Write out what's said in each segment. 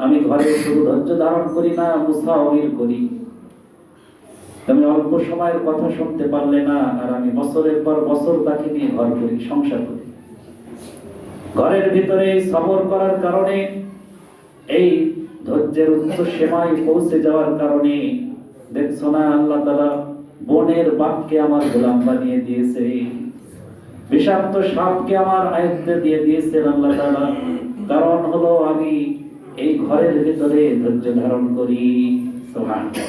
আমি ঘরে শুধু ধৈর্য ধারণ করি না, মুসাওয়ির করি। তুমি অল্প সময়ের কথা শুনতে পারলে না, আর আমি বছরের পর বছর তাকে নিয়ে ঘর করি, সংসার করি। ঘরের ভিতরে সবর করার কারণে, এই ধৈর্যের উচ্চ সীমায় পৌঁছে যাওয়ার কারণে দেখছো না, আল্লাহ তাআলা বনের বাঘকে আমার গোলাম বানিয়ে দিয়েছে, বিষাক্ত সাপকে আমার আয়ত্তে দিয়ে দিয়েছেন আল্লাহ তাআলা। কারণ হলো আমি এই ঘরের ভিতরে ধৈর্য ধারণ করি। সুবহানাল্লাহ।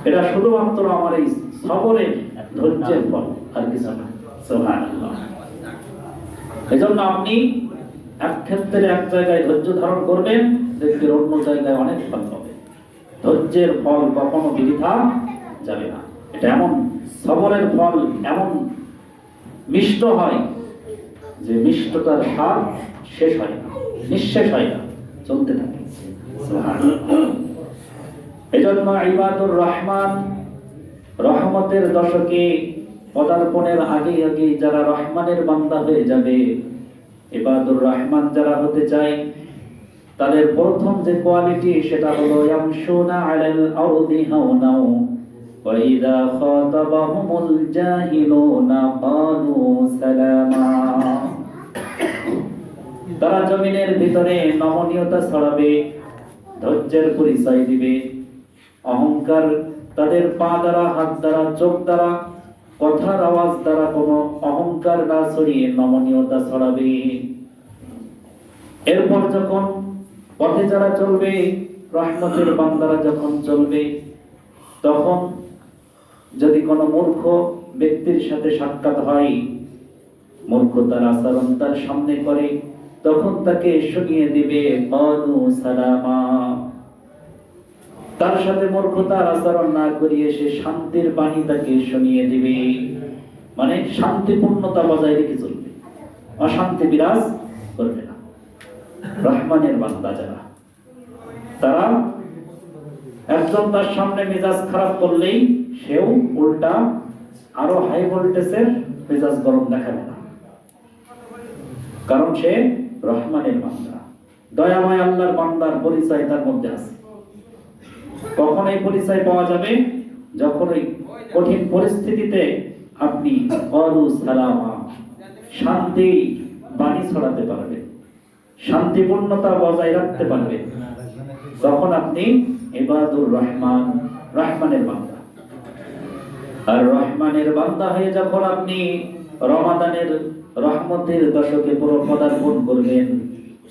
এটা শুধুমাত্র আমার এই সবরের ধৈর্যের ফল, আর কিছু না। সুবহানাল্লাহ। এজন্য আপনি এক ক্ষেত্রে এক জায়গায় ধৈর্য ধারণ করবেন, দেখবেন অন্য জায়গায় অনেক ফল পাবে। ধৈর্যের ফল কখনো বৃথা যাবে না। এটা এমন সবরের ফল এমন মিষ্ট হয় যে মিষ্টতার স্বাদ শেষ হয় না, নিঃশেষ হয় না, চলতে থাকে। এজন্য ইবাদুর রহমান রহমতের দশকে পদার্পণের আগে আগে যারা রহমানের বান্দা হয়ে যাবে, ইবাদুর রহমান যারা হতে চায়, তাদের প্রথম যে কোয়ালিটি সেটা হলো ইয়ামশুনা আলাল আরদি হাওনা ওয়া ইযা খাতাবাহুমুল জাহিলুনা ক্বালু সালামা। তারা জমিনের ভিতরে নমনীয়তা ছড়াবে, ধৈর্যের পরিচয় দিবে। অহংকার তাদের পা দ্বারা, হাত দ্বারা, চোখ দ্বারা, কথার আওয়াজ দ্বারা কোনো অহংকার না ছড়িয়ে নমনীয়তা ছড়াবে। এরপর যখন পথে যারা চলবে, রহমতের বান্দারা যখন চলবে, তখন যদি কোনো মূর্খ ব্যক্তির সাথে সাক্ষাৎ হয়, মূর্খতার আচরণ তার সামনে করে, তখন তাকে শুনিয়ে দিবে ক্বালু সালামা। তার সাথে মূর্খতার আচরণ না করিয়ে সে শান্তির বাণী তাকে শুনিয়ে দিবে। মানে শান্তিপূর্ণতা বজায় রেখে চলবে, অশান্তি বিরাজ করবে না। রহমানের বান্দা যারা, তারা একজন তার সামনে মেজাজ খারাপ করলেই সেও উল্টা আরো হাই ভোল্টেজের মেজাজ গরম দেখাবে না, কারণ সে রহমানের বান্দা, দয়াময় আল্লাহর বান্দার পরিচয় তার মধ্যে আছে। কখন এই পরিচয় পাওয়া যাবে? যখন ওই কঠিন পরিস্থিতিতে আপনি ক্বালু সালামা, শান্তি বাণী ছড়াতে পারবেন, শান্তিপূর্ণতা বজায় রাখতে পারবেন, তখন আপনি ইবাদুর রহমান, রহমানের বান্দা। আর রহমানের বান্দা হয়ে যখন আপনি রমাদানের রহমতের দশকে পুরো পদার্পণ করবেন,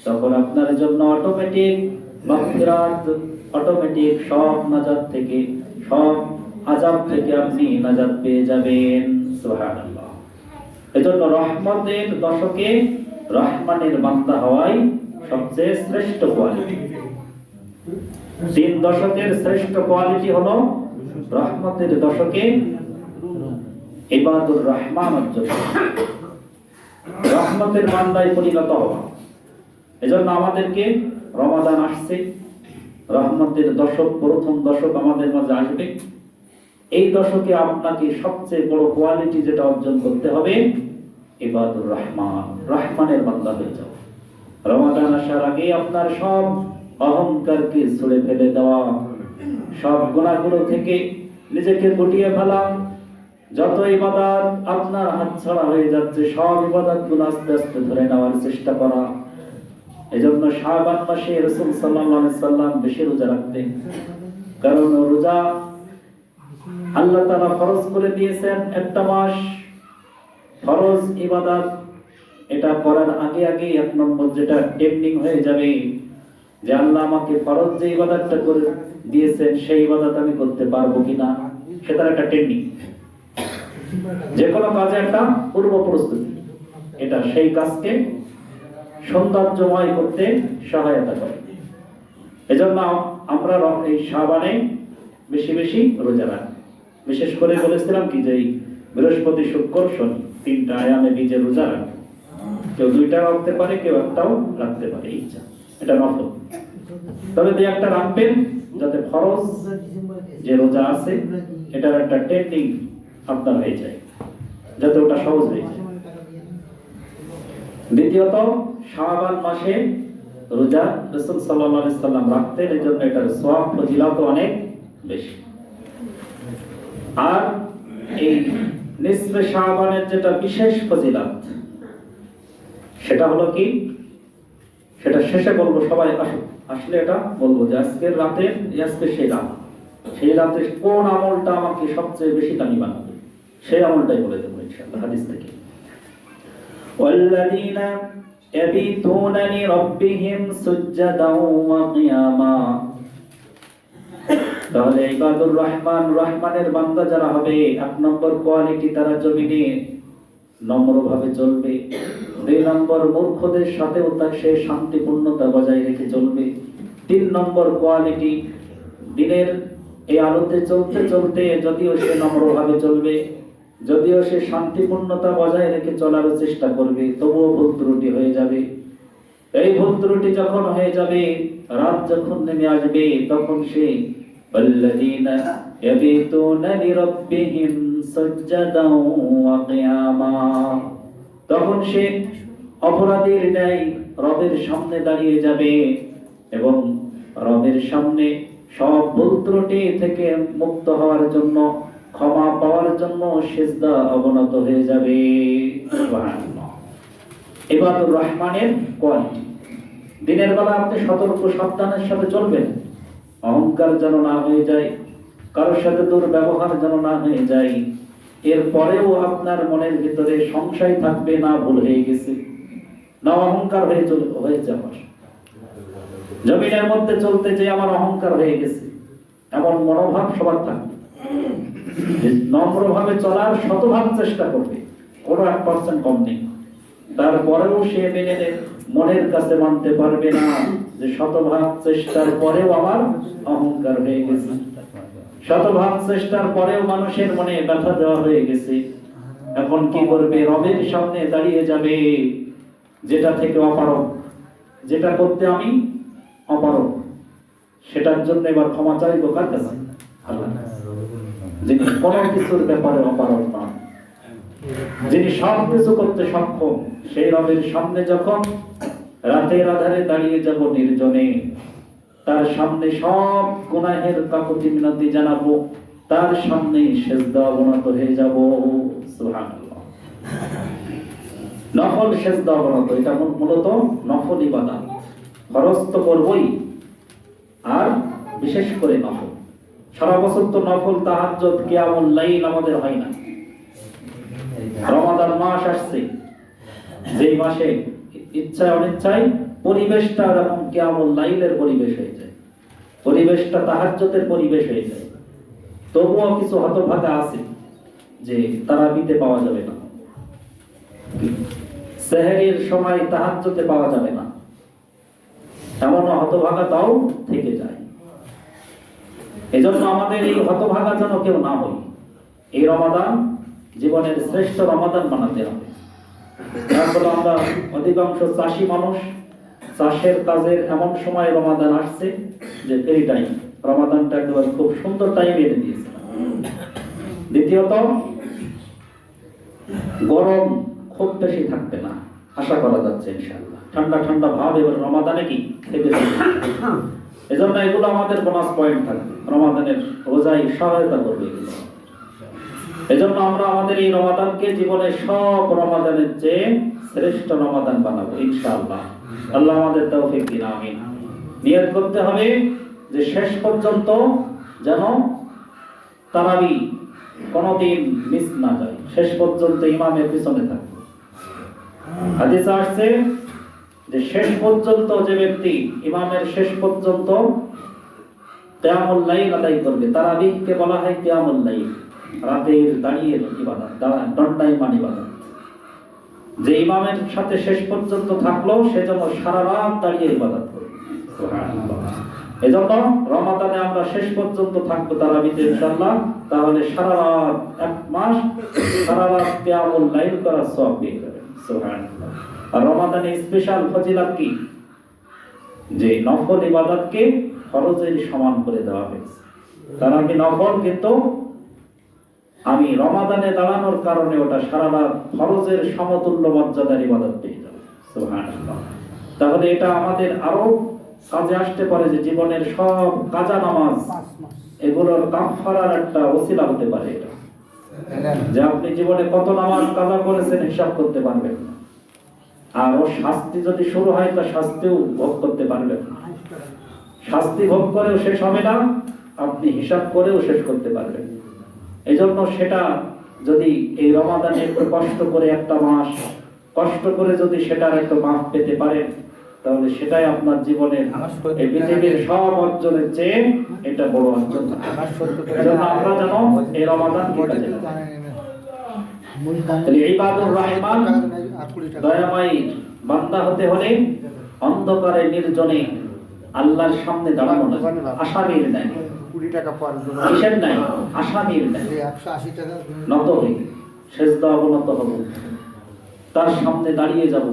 তখন আপনার জন্য অটোমেটিক মাগফিরাত, অটোমেটিক সব নাজাত থেকে, সব আযাব থেকে আপনি নাজাত পেয়ে যাবেন। সুবহানাল্লাহ। এজন্য রহমতের দশকে রহমানের বান্দা হওয়াই সবচেয়ে শ্রেষ্ঠ কোয়ালিটি। 3 দশকের শ্রেষ্ঠ কোয়ালিটি হলো রহমতের দশকে ইবাদুর রহমান অর্জন, রহমতের বান্দায় পরিণত হওয়া। এজন্য আমাদেরকে রমাদান আসছে, রহমতের দশক, প্রথম দশক আমাদের মাঝে আসবে। এই দশকে আপনাকে সবচেয়ে বড় কোয়ালিটি যেটা অর্জন করতে হবে, ইবাদুর রহমান, রহমানের বান্দা হয়ে যাও। রমাদান আসার আগে আপনার সব অহংকারকে ছুঁড়ে ফেলে দেওয়া, সব গুনাহগুলো থেকে নিজেকে গুটিয়ে ফেলা। যত ইবাদত আপনার হাতছাড়া হয়ে যাচ্ছে, সব ইবাদতগুলো আস্তে আস্তে ধরে নেওয়ার চেষ্টা করা। এজন্য শাবান মাসে রাসূল সাল্লাল্লাহু আলাইহি সাল্লাম বেশি রোজা রাখতেন, কারণ রোজা আল্লাহ তাআলা ফরজ করে দিয়েছেন। একটা মাস ফরজ ইবাদত, এটা করার আগে আগে 1 নম্বর যেটা টেন্ডিং হয়ে যাবে, যে আল্লাহ আমাকে ফরজ যে ইবাদতটা করে দিয়েছেন সেই ইবাদত আমি করতে পারবো কিনা, সেটার একটা টেন্ডিং। যে কোনো কাজে একটা পূর্ব প্রস্তুতি, এটা সেই কাজকে সৌন্দর্যময় করতে সহায়তা করে। এজন্য আমরা এই শাবানে বেশি বেশি রোজা রাখি। বিশেষ করে বলেছিলাম কি, যে বৃহস্পতি, শুক্র, শনি 3টা আয়ামে বীজে রোজা রাখে। কেউ 2টা রাখতে পারে, কেউ একটাও রাখতে পারে, ইচ্ছা, এটা নফল। তবে 2-1টা রাখবেন, যাতে ফরজ যে রোজা আছে এটার একটা টেন্ডিং আপনার হয়ে যায়, যাতে ওটা সহজ হয়ে যায়। দ্বিতীয়ত, শাবান মাসে রোজা রাসূল সাল্লাল্লাহু আলাইহি সাল্লাম রাখতেন, এজন্য এটার সওয়াব ফজিলত অনেক বেশি। আর এই নিসফে শাবানের যেটা বিশেষ ফজিলত সেটা হলো কি, সেটা শেষে বলবো, সবাই আসলে এটা বলবো যে আজকের রাতে, আজকে সেই রাতে কোন আমলটা আমাকে সবচেয়ে বেশি দামি বানাবে, সেই আমলটাই বলে দেবো ইনশাআল্লাহ হাদিস থেকে। ওয়াল্লাযীনা ইয়াবিতুনা লিরাব্বিহিম সুজদান ওয়া কিয়ামা। তাহলে ইবাদুর রহমান, রহমানের বান্দা যারা হবে, এক নম্বর কোয়ালিটি, তারা জমিনে নম্রভাবে চলবে। দুই নম্বর, মূর্খদের সাথেও সে শান্তিপূর্ণতা বজায় রেখে চলবে। তিন নম্বর কোয়ালিটি, দিনের এই আলোতে চলতে চলতে যদিও সে নম্রভাবে চলবে, যদিও সে শান্তিপূর্ণতা বজায় রেখে চলার চেষ্টা করবে, তবুও ভুল ত্রুটি হয়ে যাবে। এই ভুল ত্রুটি যখন হয়ে যাবে, রাত যখন নেমে আসবে, তখন সে ওয়াল্লাযীনা ইয়াবিতুনা লিরাব্বিহিম সুজদান ওয়া কিয়ামা, তখন সে অপরাধীর ন্যায় রবের সামনে দাঁড়িয়ে যাবে এবং রবের সামনে সব ভুল ত্রুটি থেকে মুক্ত হওয়ার জন্য, ক্ষমা পাওয়ার জন্য সিজদা অবনত হয়ে যাবে। সুবহানাল্লাহ। ইবাদুর রহমানের কোয়ালিটি। দিনের বেলা আপনি সতর্ক সাবধানের সাথে চলবেন, অহংকার যেন না হয়ে যায়, কারোর সাথে দুর্ব্যবহার যেন না হয়ে যায়। এরপরেও আপনার মনের ভিতরে সংশয় থাকবে, না ভুল হয়ে গেছে, না অহংকার হয়েছে আমার, জমিনের মধ্যে চলতে যে আমার অহংকার হয়ে গেছে, এমন মনোভাব সবার থাকবে। নম্রভাবে চলার শতভাগ চেষ্টা করবে, কোনো 1% কম নেই। তারপরেও সে মেনে মনের কাছে মানতে পারবে না যে শতভাগ চেষ্টার পরেও আমার অহংকার হয়ে গেছে, শতভাগ চেষ্টার পরেও মানুষের মনে ব্যথা দেওয়া হয়ে গেছে। এখন কি করবে? রবের সামনে দাঁড়িয়ে যাবে, যেটা থেকে অপারগ, যেটা করতে আমি অপারগ, সেটার জন্য এবার ক্ষমা চাইব কার কাছে? আল্লাহ, যিনি কোনো কিছুর ব্যাপারে অপারগ নন, যিনি সব কিছু করতে সক্ষম। সেই রবের সামনে যখন রাতের আধারে দাঁড়িয়ে যাব নির্জনে, তার সামনে সব গুনাহের কাকুতি মিনতি জানাবো, তার সামনে সিজদা অবনত হয়ে যাব। সুবহানাল্লাহ। নফল সিজদা অবনত, এটা মূলত নফল ইবাদত। ফরজ তো করবই, আর বিশেষ করে নফল। সারা বছর তো নফল তাহাজ্জুদ, কিয়ামুল লাইল আমাদের হয় না। রমাদান মাস আসছে, যেই মাসে ইচ্ছায় অনিচ্ছায় পরিবেশটা এরকম কিয়ামুল লাইলের পরিবেশ হয়ে যায়, পরিবেশটা তাহাজ্জুদের পরিবেশ হয়ে যায়। তবুও কিছু হতভাগা আছে যে তারাবিতে পাওয়া যাবে না, সেহরির সময় তাহাজ্জুদে পাওয়া যাবে না, এমন হতভাগা তাও থেকে যায়। এজন্য আমাদের এই হতভাগা যেন কেউ না হই। এই রমাদান জীবনের শ্রেষ্ঠ রমাদান বানাতে হবে। তারপরে আমরা অধিকাংশ চাষী মানুষ, চাষের কাজের এমন সময় রমাদান আসছে যে ফ্রি টাইম, রমাদানটা একেবারে খুব সুন্দর টাইম এনে দিয়েছে। দ্বিতীয়ত, গরম খুব বেশি থাকবে না, আশা করা যাচ্ছে ইনশাআল্লাহ। ঠান্ডা ঠান্ডা ভাব এবার রমাদানে কি থেকে যাবে। এজন্য এগুলো আমাদের বোনাস পয়েন্ট থাকবে, রমাদানের রোজায় সহায়তা করবে এগুলো। এজন্য আমরা আমাদের এই রমাদানকে জীবনের সব রমাদানের চেয়ে শ্রেষ্ঠ রমাদান বানাবো ইনশাআল্লাহ। আল্লাহ আমাদের তৌফিক দিন, আমিন। নিয়ত করতে হবে যে শেষ পর্যন্ত যেন তারাবি কোনোদিন মিস না যায়, শেষ পর্যন্ত ইমামের পিছনে থাকবে। হাদিসে আসছে যে শেষ পর্যন্ত যে ব্যক্তি ইমামের শেষ পর্যন্ত কিয়ামুল লাইল আদায় করবে, তারাবিকে বলা হয় কিয়ামুল লাইল, রাতের দাঁড়িয়ে ইবাদত, দণ্ডায়মান ইবাদত। যে ইমামের সাথে শেষ পর্যন্ত থাকলো সে যেন সারা রাত দাঁড়িয়ে ইবাদত করবে। সুবহানাল্লাহ। এজন্য রমাদানে আমরা শেষ পর্যন্ত থাকবো তারাবিতে ইনশাআল্লাহ, তাহলে সারা রাত, এক মাস সারা রাত কিয়ামুল লাইল করার সওয়াব পেয়ে যাবেন। সুবহানাল্লাহ। আর রমাদানে স্পেশাল ফজিলত কি? যে নফল ইবাদতকে ফরজের সমান করে দেওয়া হয়েছে। তারাবি নফল, কিন্তু আমি রমাদানে দাঁড়ানোর কারণে ওটা সারা রাত ফরজের সমতুল্য মর্যাদার ইবাদত পেয়ে যাব। সুবহানাল্লাহ। তাহলে এটা আমাদের আরো কাজে আসতে পারে যে জীবনের সব কাজা নামাজ এগুলোর কাফারার একটা ওসিলা হতে পারে এটা, যে আপনি জীবনে কত নামাজ কাজা করেছেন হিসাব করতে পারবেন, আর ওর শাস্তি যদি শুরু হয় তা শাস্তিও ভোগ করতে পারবেন, শাস্তি ভোগ করেও শেষ হবে না, আপনি হিসাব করেও শেষ করতে পারবেন। এই জন্য সেটা যদি এই রমাদানে একটু কষ্ট করে একটা মাস কষ্ট করে যদি সেটার একটু মাপ পেতে পারেন, তাহলে সেটাই আপনার জীবনের এই পৃথিবীর সব অর্জনের চেয়ে এটা বড় অর্জন। আমরা জানো এই রমাদান ইবাদুর রহমান দয়াময় বান্দা হতে হলে অন্ধকারে নির্জনে আল্লাহর সামনে দাঁড়ানো না, আসামির নাই, 20 টাকা পার কিসের নাই, আসামির নাই, 180 টাকা নত হই সেজদা অবনত হব, তার সামনে দাঁড়িয়ে যাব।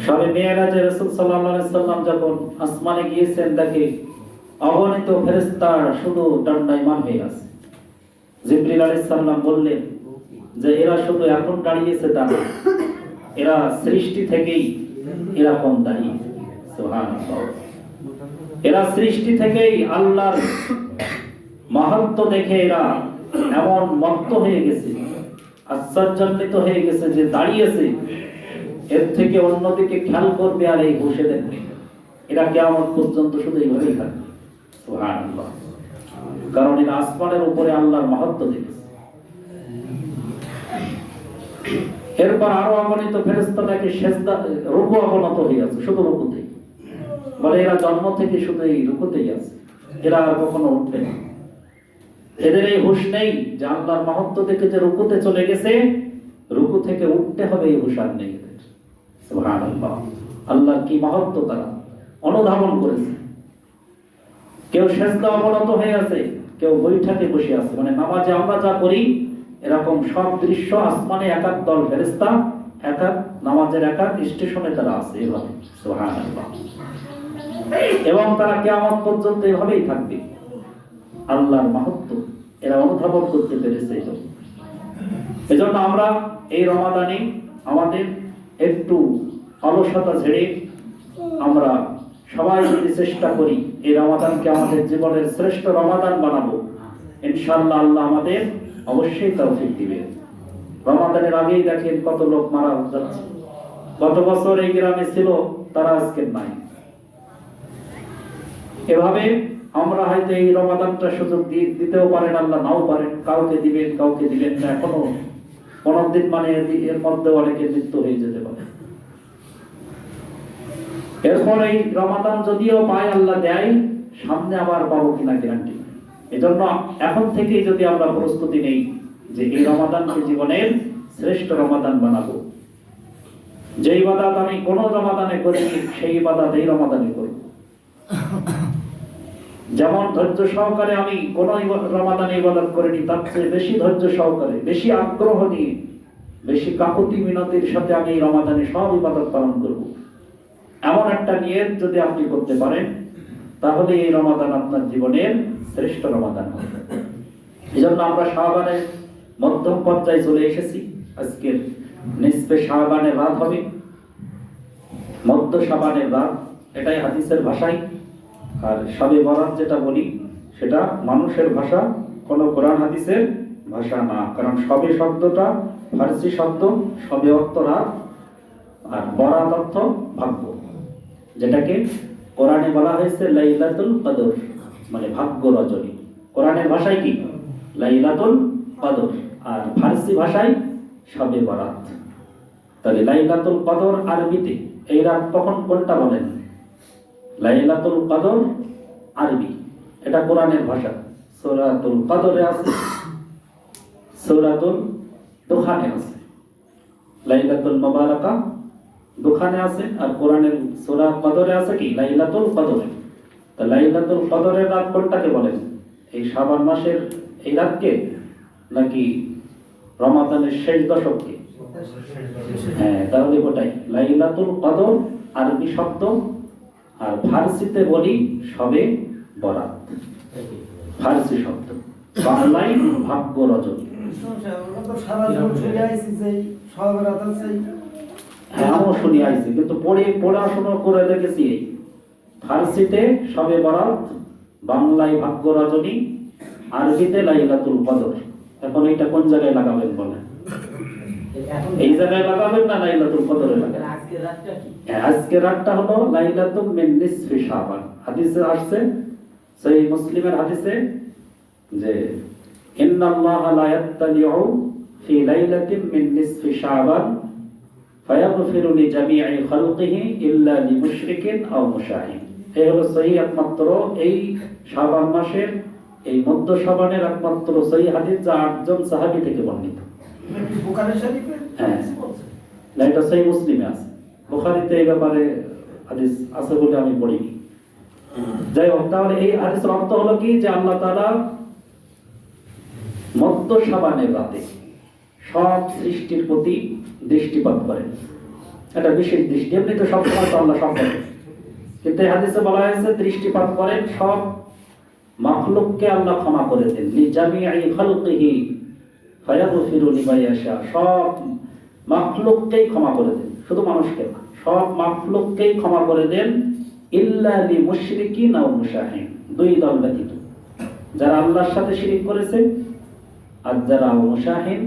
শবে মেরাজে রাসূল সাল্লাল্লাহু আলাইহি সাল্লাম যখন আসমানে গিয়েছেন, দেখে অগণিত ফেরেশতা শুধু দণ্ডায়মান হয়ে আছে। জিবরিল আলাইহিস সালাম বললেন যে এরা শুধু এখন দাঁড়িয়েছে তা না, এরা সৃষ্টি থেকেই এরকম দাঁড়িয়ে। সুবহানাল্লাহ। এরা সৃষ্টি থেকেই আল্লাহর মাহাত্ম্য দেখে এরা এমন মত্ত হয়ে গেছে, আশ্চর্যান্বিত হয়ে গেছে যে দাঁড়িয়েছে, এর থেকে অন্যদিকে খেয়াল করবে আর এই বসে দেখবে। এরা কিয়ামত পর্যন্ত শুধু এইভাবেই থাকবে। সুবহানাল্লাহ। কারণ এরা আসমানের উপরে আল্লাহর মাহাত্ম্য দেখেছে। এরপর আরো অগণিত ফেরেশতা তাকে সেজদা রুকু অবনত হয়ে আছে, শুধু রুকুতেই। বলে এরা জন্ম থেকে শুধু এই রুকুতেই আছে, এরা আর কখনো উঠবে না। এদের এই হুঁশ নেই যে আল্লাহর মাহাত্ম্য দেখে যে রুকুতে চলে গেছে, রুকু থেকে উঠতে হবে এই হুঁশ আর নেই এদের। সুবহানাল্লাহ। আল্লাহর কি মাহাত্ম্য তারা অনুধাবন করেছে। কেউ সেজদা অবনত হয়ে আছে, কেউ বৈঠকে বসে আছে। মানে নামাজে আমরা যা করি এরকম সব দৃশ্য আসমানে এক এক দল ফেরেশতা এক এক নামাজের এক এক স্টেশনে তারা আছে এভাবে। সুবহানাল্লাহ। এবং তারা কিয়ামত পর্যন্ত এভাবেই থাকবে। আল্লাহর মাহাত্ম্য এরা অনুধাবন করতে পেরেছে। এজন্য আমরা এই রমাদানে আমাদের একটু অলসতা ঝেড়ে আমরা সবাই যদি চেষ্টা করি এই রমাদানকে আমাদের জীবনের শ্রেষ্ঠ রমাদান বানাবো, ইনশাআল্লাহ আল্লাহ আমাদের অবশ্যই তৌফিক দিবেন। রমাদানের আগেই দেখেন কত লোক মারা যাচ্ছে। গত বছর এই গ্রামে ছিল, তারা আজকে নাই। এভাবে আমরা হয়তো এই রমাদানটা সুযোগ দিতেও পারেন, আল্লাহ নাও পারেন, কাউকে দিবেন কাউকে দিবেন না। এখনো 15 দিন মানে এর মধ্যে অনেকের মৃত্যু হয়ে যেতে পারে। এরপর এই রমাদান যদিও পায়, আল্লাহ দেয়, সামনে আবার পাবো কিনা গ্যারান্টি। এজন্য এখন থেকেই যদি আমরা প্রস্তুতি নেই যে এই রমাদানকে জীবনের শ্রেষ্ঠ রমাদান বানাবো, যে ইবাদত আমি কোন রমাদানে করিনি সেই ইবাদত এই রমাদানে করব। যেমন ধৈর্য সহকারে আমি কোন রমাদানে ইবাদত করিনি, তার চেয়ে বেশি ধৈর্য সহকারে, বেশি আগ্রহ নিয়ে, বেশি কাকুতি মিনতির সাথে আমি এই রমাদানে সব ইবাদত পালন করব। এমন একটা নিয়ত যদি আপনি করতে পারেন, তাহলে এই রমাদান আপনার জীবনের শ্রেষ্ঠ রমাদান হবে। এজন্য আমরা শাবানের মধ্যম পর্যায়ে চলে এসেছি। আজকের নিসফে শাবানের রাত হবে, মধ্য শাবানের রাত, এটাই হাদিসের ভাষায়। আর শবে বরাত যেটা বলি সেটা মানুষের ভাষা, কোনো কোরআন হাদিসের ভাষা না। কারণ শবে শব্দটা ফার্সি শব্দ, শবে অর্থ রাত আর বরাত অর্থ ভাগ্য, যেটাকে কোরআনে বলা হয়েছে লাইলাতুল কদর, মানে ভাগ্য রজনী। কোরআনের ভাষায় কি লাইলাতুল কদর, আর ফার্সি ভাষায় শবে বরাত। তাহলে লাইলাতুল কদর আরবিতে এই রাত তখন কোনটা বলেন? লাইলাতুল কদর আরবি, এটা কোরআনের ভাষা। সূরাতুল কদরে আছে, সূরাতুল দুখানে আছে। লাইলাতুল মুবারাকা দুখানে আছে, আর কোরআনের সূরা কদরে আছে কি লাইলাতুল কদরে। তা লাইলাতুল কদরের রাত কোনটাকে বলেন? এই শাবান মাসের এই রাতকে, নাকি রমাদানের শেষ দশককে? হ্যাঁ, তাহলে ওটাই লাইলাতুল কদর আরবি শব্দ, আর ফার্সিতে বলি শবে বরাত, ফার্সি শব্দ, বাংলায় ভাগ্য রজনী। হ্যাঁ আমিও শুনি আইছি, কিন্তু পড়াশোনা করে দেখেছি ফার্সিতে শবে বরাত, বাংলায় ভাগ্য রজনী, আরবিতে লাইলাতুল কদর। এখন এটা কোন জায়গায় লাগাবেন বলেন? এই জায়গায় লাগাবেন না লাইলাতুল কদরে লাগাবেন? আজকে রাতটা হলো লাইলাতুল মিন নিসফি শাবান। হাদিসে আসছে, সহিহ মুসলিমের হাদিসে, যে ইন্নাল্লাহা লা ইয়াত্তালিউ ফি লাইলাতিন মিন নিসফি শাবান ফায়াগফিরু লিজামিই খালকিহি ইল্লা লিমুশরিকিন আও মুশাহিন। এই হলো সহিহ একমাত্র এই শাবান মাসের এই মধ্য শাবানের একমাত্র সহিহ হাদিস, যা 8জন সাহাবী থেকে বর্ণিত। বুখারী শরীফে হ্যাঁ, না এটা সহিহ মুসলিমে আছে, বুখারীতে এই ব্যাপারে হাদিস আছে বলে আমি পড়িনি। যাই হোক, তাহলে এই হাদিসের অর্থ হলো কি, যে আল্লাহ তাআলা মধ্য শাবানের রাতে সব সৃষ্টির প্রতি দৃষ্টিপাত করেন। এটা বিশেষ দৃষ্টি, এমনি তো সবসময় তো আল্লাহ সব করেন, কিন্তু এই হাদিসে বলা হয়েছে দৃষ্টিপাত করেন সব মাখলুককে আল্লাহ ক্ষমা করে দেন। লিজামিই খালকিহি ফায়াগফিরু লিমান ইয়াশা, সব মাখলুককেই ক্ষমা করে দেন, শুধু মানুষকে না, সব মাখলুককেই ক্ষমা করে দেন। ইল্লা লিমুশরিকিন আও মুশাহিন, দুই দল ব্যতীত, যারা আল্লাহর সাথে শিরক করেছে আর যারা মুশাহিন,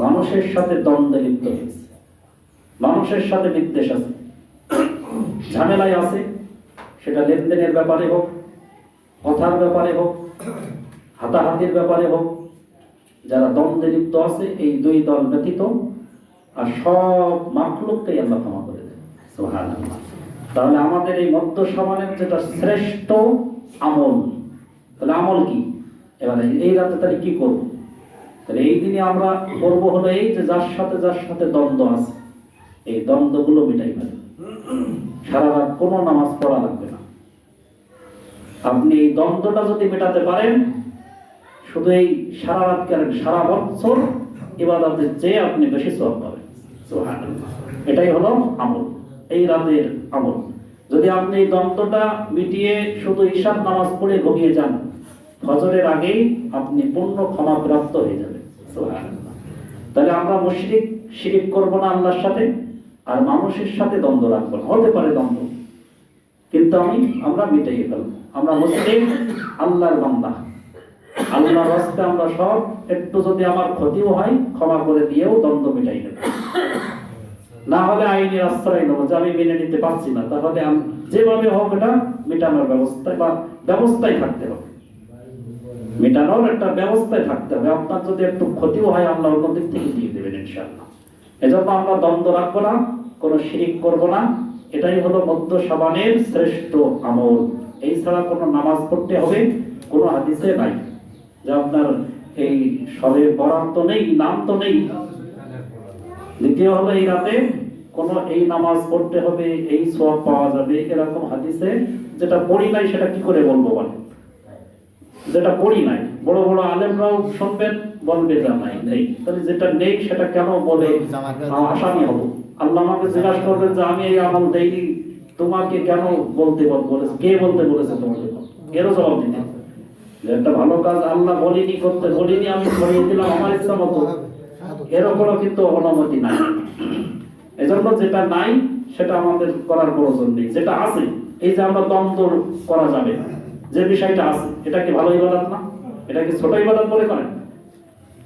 মানুষের সাথে দ্বন্দ্বে লিপ্ত হয়েছে, মানুষের সাথে বিদ্বেষ আছে, ঝামেলায় আছে, সেটা লেনদেনের ব্যাপারে হোক, কথার ব্যাপারে হোক, হাতাহাতির ব্যাপারে হোক, যারা দ্বন্দ্বে লিপ্ত আছে, এই দুই দল ব্যতীত আর সব মাখলুককেই আল্লাহ ক্ষমা করে দেন। সুবহানাল্লাহ। তাহলে আমাদের এই মধ্য শাবানের যেটা শ্রেষ্ঠ আমল, তাহলে আমল কি? এবারে এই রাতে তাহলে কি করব? তাহলে এই দিনে আমরা করবো হলো এই, যে যার সাথে দ্বন্দ্ব আছে, এই দ্বন্দ্বগুলো মিটাই ফেলে। সারা রাত কোনো নামাজ পড়া লাগবে না। আপনি এই দ্বন্দ্বটা যদি মেটাতে পারেন, শুধু এই সারা রাত কেন, সারা বছর ইবাদতের চেয়ে আপনি বেশি সওয়াব পাবেন। সুবহানাল্লাহ। এটাই হলো আমল, এই রাতের আমল। যদি আপনি এই দ্বন্দ্বটা মিটিয়ে শুধু ঈশার নামাজ পড়ে ঘুমিয়ে যান, ফজরের আগেই আপনি পূর্ণ ক্ষমা প্রাপ্ত হয়ে যাবেন। সুবহানাল্লাহ। তাহলে আমরা মুশরিক, শিরক করব না আল্লাহর সাথে, আর মানুষের সাথে দ্বন্দ্ব রাখবো না। হতে পারে দ্বন্দ্ব, কিন্তু আমরা মিটাইয়ে ফেলবো। আমরা মুসলিম, আল্লাহর বান্দা, আল্লাহর রাস্তায় আমরা সব, একটু যদি আমার ক্ষতিও হয় ক্ষমা করে দিয়েও দ্বন্দ্ব মিটাই নেব। না হলে আইনের আশ্রয় নেবো, যে আমি মেনে নিতে পারছি না, তাহলে যেভাবে হোক এটা মেটানোর ব্যবস্থায় বা ব্যবস্থায় থাকতে হবে, মেটানোর একটা ব্যবস্থায় থাকতে হবে। আপনার যদি একটু ক্ষতিও হয়, আল্লাহ অন্য দিক থেকে দিয়ে দেবেন ইনশাআল্লাহ। এজন্য আমরা দ্বন্দ্ব রাখবো না, কোনো শিরক করব না। এটাই হলো মধ্য শাবানের শ্রেষ্ঠ আমল। এই ছাড়া কোনো নামাজ পড়তে হবে কোনো হাদিসে নাই, যে আপনার এই শবে বরাত তো নেই, নাম তো নেই। দ্বিতীয় হলো এই রাতে কোনো এই নামাজ পড়তে হবে, এই সওয়াব পাওয়া যাবে, এরকম হাদিসে যেটা পড়ি নাই সেটা কি করে বলবো বলেন? যেটা পড়ি নাই, বড় বড় আলেমরাও শুনবেন, বলবে যা নাই নেই। তাহলে যেটা নেই সেটা কেন বলে আসামি হবো? আল্লাহ আমাকে জিজ্ঞাসা করবেন যে আমি এই আমল দেইনি, তোমাকে কেন বলতে বলেছে, কে বলতে বলেছে তোমাকে? এরও জবাব দিতে হবে যে একটা ভালো কাজ আল্লাহ বলিনি, করতে বলিনি, আমি করিয়ে দিলাম আমার ইচ্ছা মতো, এরকমও কিন্তু অনুমতি নাই। এজন্য যেটা নাই সেটা আমাদের করার প্রয়োজন নেই। যেটা আছে, এই যে আমরা দ্বন্দ্ব করা যাবে, যে বিষয়টা আছে, এটা কি ভালো ইবাদত না? এটা কি ছোট ইবাদত বলে করেন?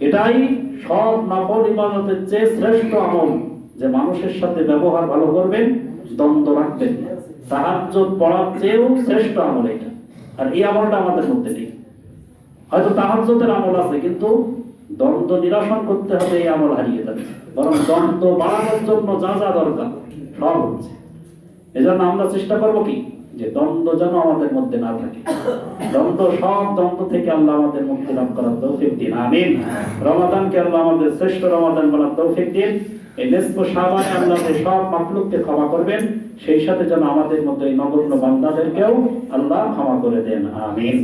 এটাই সব নফল ইবাদতের চেয়ে শ্রেষ্ঠ আমল, যে মানুষের সাথে ব্যবহার ভালো করবেন, দ্বন্দ্ব রাখবেন। তাহাজ্জুদ পড়ার চেয়েও শ্রেষ্ঠ আমল এটা, আর এই আমলটা আমাদের মধ্যে নেই। হয়তো তাহাজ্জুদের আমল আছে, কিন্তু দ্বন্দ্ব নিরসন করতে হবে, এই আমল হারিয়ে যাবে। বরং দ্বন্দ্ব বাড়ানোর জন্য যা যা দরকার সব হচ্ছে। এজন্য আমরা চেষ্টা করবো কি, যে দ্বন্দ্ব যেন আমাদের মধ্যে না থাকে। সব দ্বন্দ্ব থেকে আল্লাহ আমাদের মুক্তি লাভ করার তৌফিক দিন, আমিন। রমাদানকে আল্লাহ আমাদের শ্রেষ্ঠ রমাদান বলার তৌফিক দিন। এই নিসফ শাবানে আল্লাহ সব মাখলুককে ক্ষমা করবেন, সেই সাথে যেন আমাদের মধ্যে এই নগণ্য বান্দাদেরকেও আল্লাহ ক্ষমা করে দেন, আমিন।